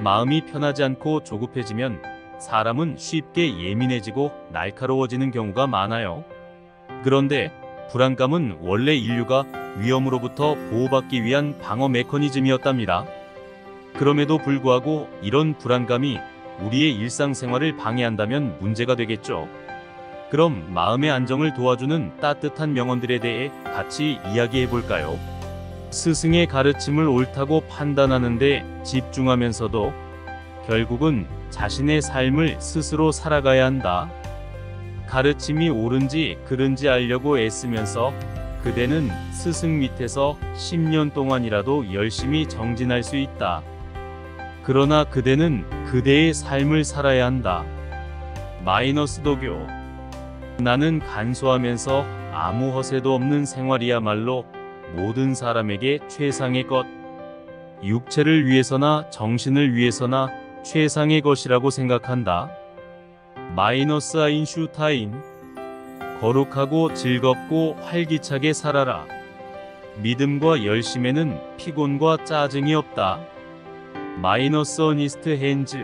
마음이 편하지 않고 조급해지면 사람은 쉽게 예민해지고 날카로워지는 경우가 많아요. 그런데 불안감은 원래 인류가 위험으로부터 보호받기 위한 방어 메커니즘이었답니다. 그럼에도 불구하고 이런 불안감이 우리의 일상생활을 방해한다면 문제가 되겠죠. 그럼 마음의 안정을 도와주는 따뜻한 명언들에 대해 같이 이야기해 볼까요? 스승의 가르침을 옳다고 판단하는데 집중하면서도 결국은 자신의 삶을 스스로 살아가야 한다. 가르침이 옳은지 그른지 알려고 애쓰면서 그대는 스승 밑에서 10년 동안이라도 열심히 정진할 수 있다. 그러나 그대는 그대의 삶을 살아야 한다. 마이너스 도교. 나는 간소하면서 아무 허세도 없는 생활이야말로 모든 사람에게 최상의 것, 육체를 위해서나 정신을 위해서나 최상의 것이라고 생각한다. 마이너스 아인슈타인. 거룩하고 즐겁고 활기차게 살아라. 믿음과 열심에는 피곤과 짜증이 없다. 마이너스 어니스트 핸즈.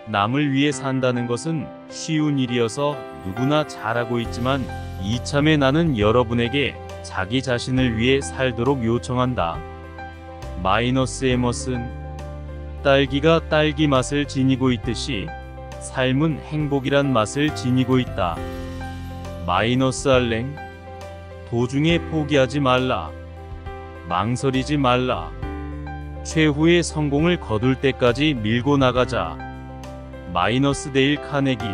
남을 위해 산다는 것은 쉬운 일이어서 누구나 잘하고 있지만 이참에 나는 여러분에게 자기 자신을 위해 살도록 요청한다. 마이너스 에머슨. 딸기가 딸기 맛을 지니고 있듯이 삶은 행복이란 맛을 지니고 있다. 마이너스 알랭. 도중에 포기하지 말라. 망설이지 말라. 최후의 성공을 거둘 때까지 밀고 나가자. 마이너스 데일 카네기.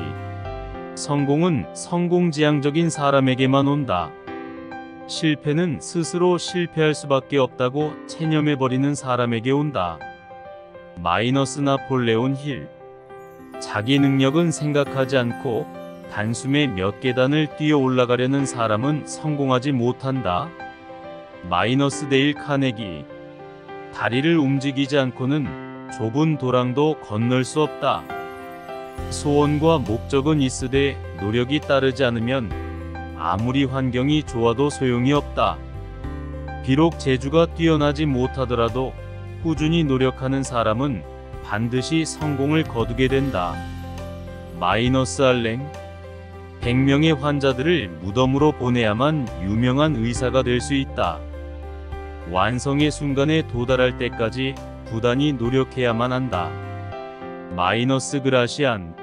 성공은 성공지향적인 사람에게만 온다. 실패는 스스로 실패할 수밖에 없다고 체념해버리는 사람에게 온다. 마이너스 나폴레온 힐. 자기 능력은 생각하지 않고 단숨에 몇 계단을 뛰어 올라가려는 사람은 성공하지 못한다. 마이너스 데일 카네기. 다리를 움직이지 않고는 좁은 도랑도 건널 수 없다. 소원과 목적은 있으되 노력이 따르지 않으면 아무리 환경이 좋아도 소용이 없다. 비록 재주가 뛰어나지 못하더라도 꾸준히 노력하는 사람은 반드시 성공을 거두게 된다. 마이너스 알랭. 100명의 환자들을 무덤으로 보내야만 유명한 의사가 될 수 있다. 완성의 순간에 도달할 때까지 부단히 노력해야만 한다. 마이너스 그라시안.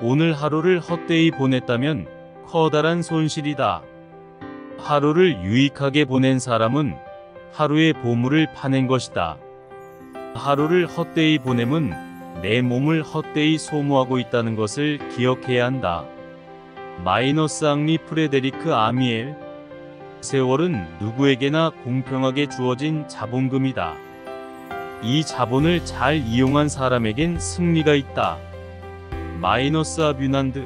오늘 하루를 헛되이 보냈다면 커다란 손실이다. 하루를 유익하게 보낸 사람은 하루의 보물을 파낸 것이다. 하루를 헛되이 보냄은 내 몸을 헛되이 소모하고 있다는 것을 기억해야 한다. 마이너스 앙리 프레데리크 아미엘. 세월은 누구에게나 공평하게 주어진 자본금이다. 이 자본을 잘 이용한 사람에겐 승리가 있다. 마이너스 아뷰난드.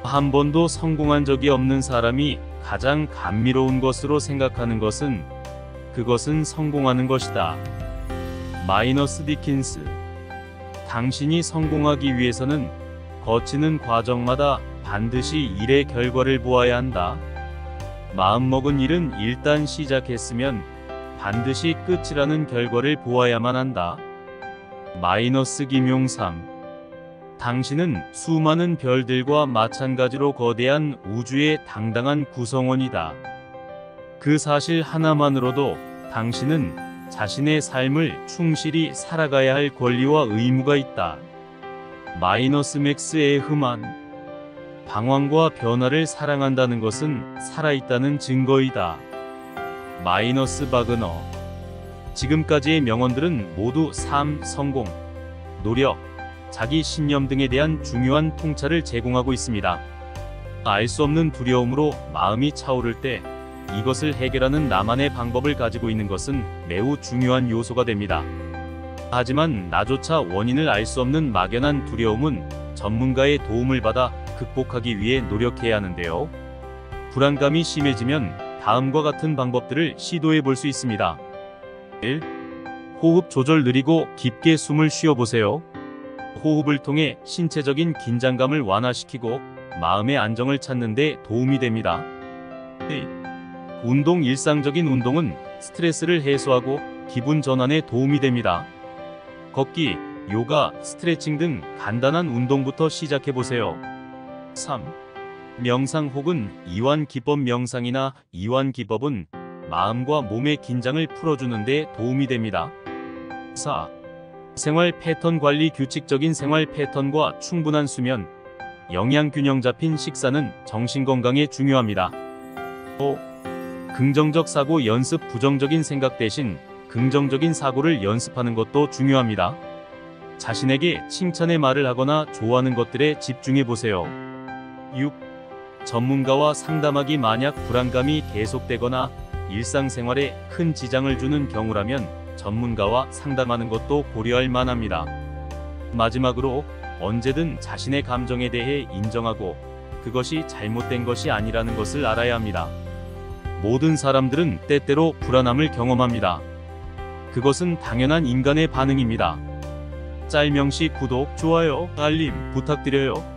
한 번도 성공한 적이 없는 사람이 가장 감미로운 것으로 생각하는 것은 그것은 성공하는 것이다. 마이너스 디킨스. 당신이 성공하기 위해서는 거치는 과정마다 반드시 일의 결과를 보아야 한다. 마음먹은 일은 일단 시작했으면 반드시 끝이라는 결과를 보아야만 한다. 마이너스 김용삼. 당신은 수많은 별들과 마찬가지로 거대한 우주의 당당한 구성원이다. 그 사실 하나만으로도 당신은 자신의 삶을 충실히 살아가야 할 권리와 의무가 있다. 마이너스 맥스 에흐만. 방황과 변화를 사랑한다는 것은 살아있다는 증거이다. 마이너스 바그너. 지금까지의 명언들은 모두 삶, 성공, 노력, 자기 신념 등에 대한 중요한 통찰을 제공하고 있습니다. 알 수 없는 두려움으로 마음이 차오를 때 이것을 해결하는 나만의 방법을 가지고 있는 것은 매우 중요한 요소가 됩니다. 하지만 나조차 원인을 알 수 없는 막연한 두려움은 전문가의 도움을 받아 극복하기 위해 노력해야 하는데요. 불안감이 심해지면 다음과 같은 방법들을 시도해 볼 수 있습니다. 1. 호흡 조절. 느리고 깊게 숨을 쉬어보세요. 호흡을 통해 신체적인 긴장감을 완화시키고 마음의 안정을 찾는 데 도움이 됩니다. 2. 운동. 일상적인 운동은 스트레스를 해소하고 기분 전환에 도움이 됩니다. 걷기, 요가, 스트레칭 등 간단한 운동부터 시작해 보세요. 3. 명상 혹은 이완 기법. 명상이나 이완 기법은 마음과 몸의 긴장을 풀어주는 데 도움이 됩니다. 4. 생활 패턴 관리. 규칙적인 생활 패턴과 충분한 수면, 영양 균형 잡힌 식사는 정신 건강에 중요합니다. 5. 긍정적 사고 연습. 부정적인 생각 대신 긍정적인 사고를 연습하는 것도 중요합니다. 자신에게 칭찬의 말을 하거나 좋아하는 것들에 집중해 보세요. 6. 전문가와 상담하기. 만약 불안감이 계속되거나 일상생활에 큰 지장을 주는 경우라면 전문가와 상담하는 것도 고려할 만합니다. 마지막으로 언제든 자신의 감정에 대해 인정하고 그것이 잘못된 것이 아니라는 것을 알아야 합니다. 모든 사람들은 때때로 불안함을 경험합니다. 그것은 당연한 인간의 반응입니다. 짤명시 구독, 좋아요, 알림 부탁드려요.